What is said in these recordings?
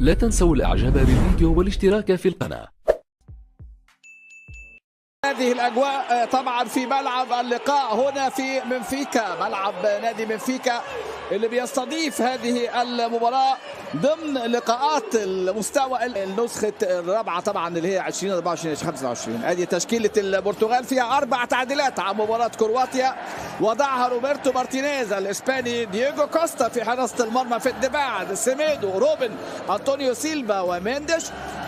لا تنسوا الاعجاب بالفيديو والاشتراك في القناة. هذه الأجواء طبعا في ملعب اللقاء هنا في منفيكا، ملعب نادي منفيكا اللي بيستضيف هذه المباراة ضمن لقاءات المستوى النسخة الرابعة طبعا اللي هي 2024-2025. ادي تشكيلة البرتغال فيها 4 تعديلات عن مباراة كرواتيا، وضعها روبرتو مارتينيز الاسباني، دييغو كوستا في حراسة المرمى، في الدفاع سيميدو، روبن، أنطونيو سيلفا ومينديش،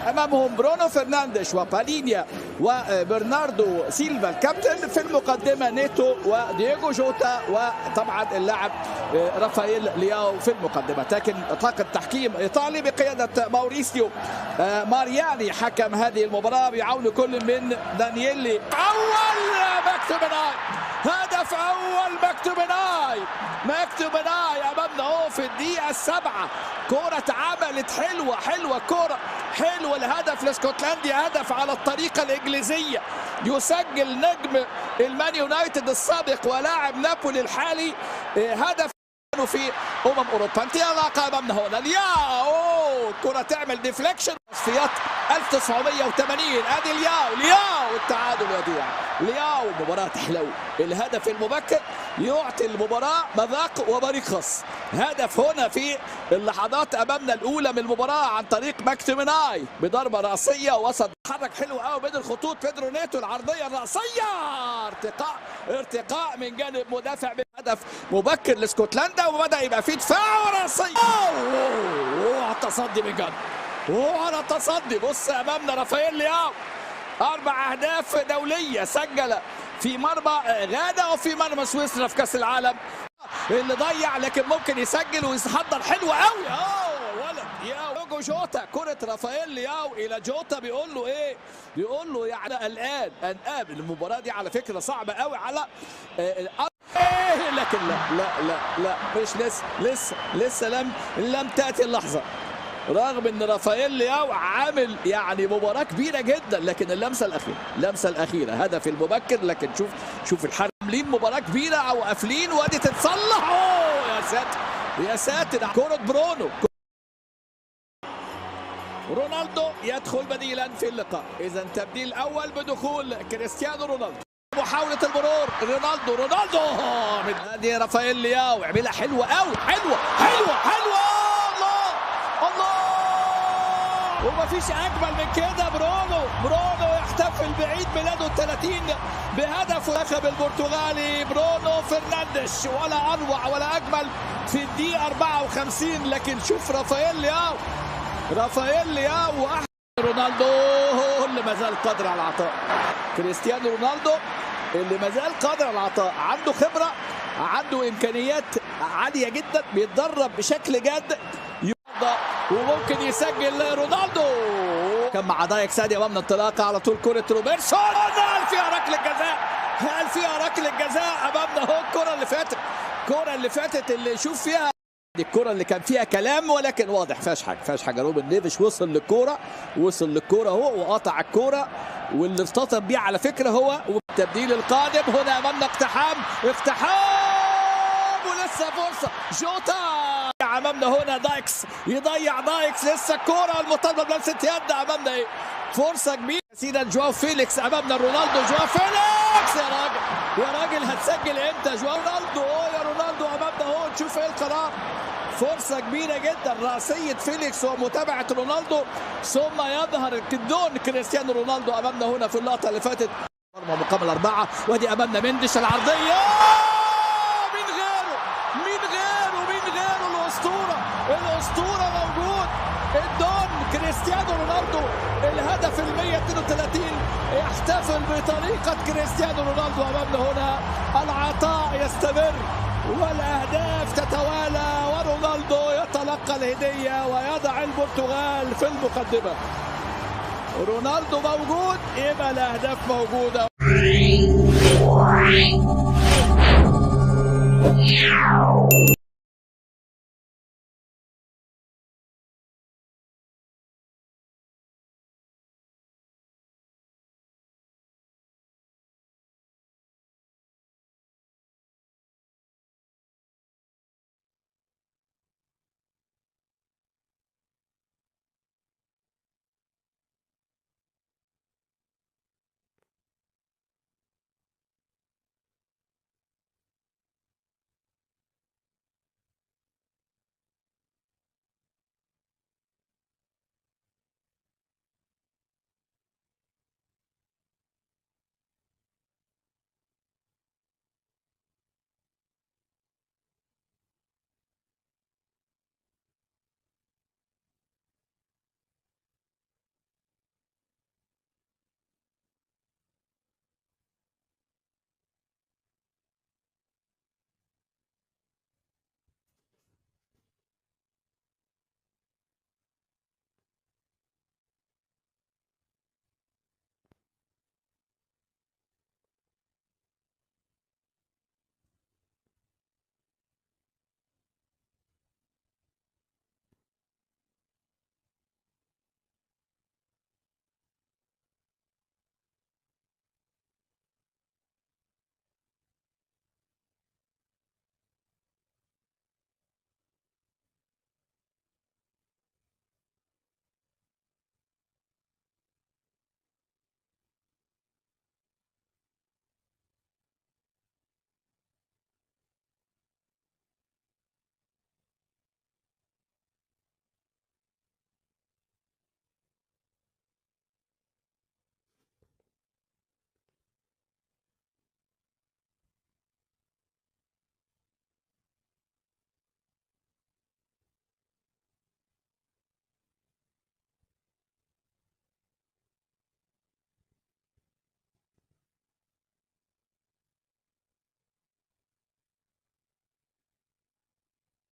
امامهم برونو فرنانديش وبالينيا وبرناردو سيلفا الكابتن، في المقدمه نيتو ودييغو جوتا، وطبعا اللاعب رافائيل لياو في المقدمه. لكن طاقم تحكيم ايطالي بقياده ماوريسيو مارياني حكم هذه المباراه بعون كل من دانييلي. اول ماكتوميناي، هدف اول ماكتوميناي امامنا اهو في الدقيقه 7. كوره اتعملت حلوه كوره حلوه، الهدف لاسكتلنديا، هدف على الطريقه الانجليزيه، يسجل نجم المان يونايتد السابق ولاعب نابولي الحالي هدف في اوروبا. انطلاقه امامنا هنا لياو، كره تعمل ديفليكشن. تصفيات 1980 ادي لياو التعادل يضيع. لياو مباراه تحلو، الهدف المبكر يعطي المباراه مذاق وبريق خاص. هدف هنا في اللحظات امامنا الاولى من المباراه عن طريق ماكتوميناي بضربه راسيه، وسط حرك حلو قوي بين الخطوط، بيدرو نيتو العرضيه الراسيه، ارتقاء من جانب مدافع، هدف مبكر لاسكتلندا، وبدا يبقى في دفاع وراسيه. على التصدي من جانب، على التصدي. بص امامنا رافائيل لياو 4 أهداف دوليه سجل في مرمى غانا وفي مرمى سويسرا في كاس العالم اللي ضيع، لكن ممكن يسجل ويحضر حلو قوي. ولد ياو جوتا، كره رافائيل لياو الى جوتا، بيقول له ايه؟ بيقول له يعني الان قابل المباراه دي على فكره صعبه قوي على لكن لا مش لسه لم تاتي اللحظه، رغم ان رافائيل لياو عامل يعني مباراه كبيره جدا، لكن اللمسه الاخيره هدف المبكر. لكن شوف الحرب، عاملين مباراه كبيره او قافلين، وادي تتصلح. يا ساتر كره برونو. رونالدو يدخل بديلا في اللقاء، اذا تبديل اول بدخول كريستيانو رونالدو. محاولة المرور رونالدو من هذه رافائيل لياو، عملها حلوة قوي، حلوة الله ومفيش أجمل من كده. برونو يحتفل بعيد ميلاده 30 بهدف المنتخب البرتغالي، برونو فرنانديش، ولا أروع ولا أجمل في الدقيقة 54. لكن شوف رافائيل لياو رونالدو اللي ما زال قادر على العطاء، كريستيانو رونالدو اللي ما زال قادر على العطاء، عنده خبرة، عنده إمكانيات عالية جدا، بيتدرب بشكل جاد، وممكن يسجل. رونالدو كان مع دايكس، ادي امامنا انطلاقه على طول، كره روبرتسون، هل فيها ركله جزاء امامنا اهو. الكره اللي فاتت اللي شوف فيها دي الكره اللي كان فيها كلام، ولكن واضح فيهاش حاجه. روبن نيفيش وصل للكوره اهو وقطع الكوره، واللي ارتطم بيه على فكره هو. والتبديل القادم هنا امامنا اقتحام ولسه فرصه جوتا امامنا هنا، يضيع دايكس، لسه الكوره المطالبه بلمسه يد امامنا ايه، فرصه كبيره. سيدا جواو فيليكس امامنا رونالدو، جواو فيليكس يا راجل هتسجل امتى جواو رونالدو امامنا اهو. نشوف ايه القرار، فرصه كبيره جدا، راسيه فيليكس ومتابعه رونالدو، ثم يظهر دون كريستيانو رونالدو امامنا هنا في اللقطه اللي فاتت. مرمى مقابل 4، وادي امامنا مندش العرضيه، الاسطوره موجود، الدون كريستيانو رونالدو الهدف ال 132، يحتفل بطريقه كريستيانو رونالدو امامنا هنا. العطاء يستمر والاهداف تتوالى، ورونالدو يتلقى الهديه ويضع البرتغال في المقدمه. رونالدو موجود، يبقى الاهداف موجوده.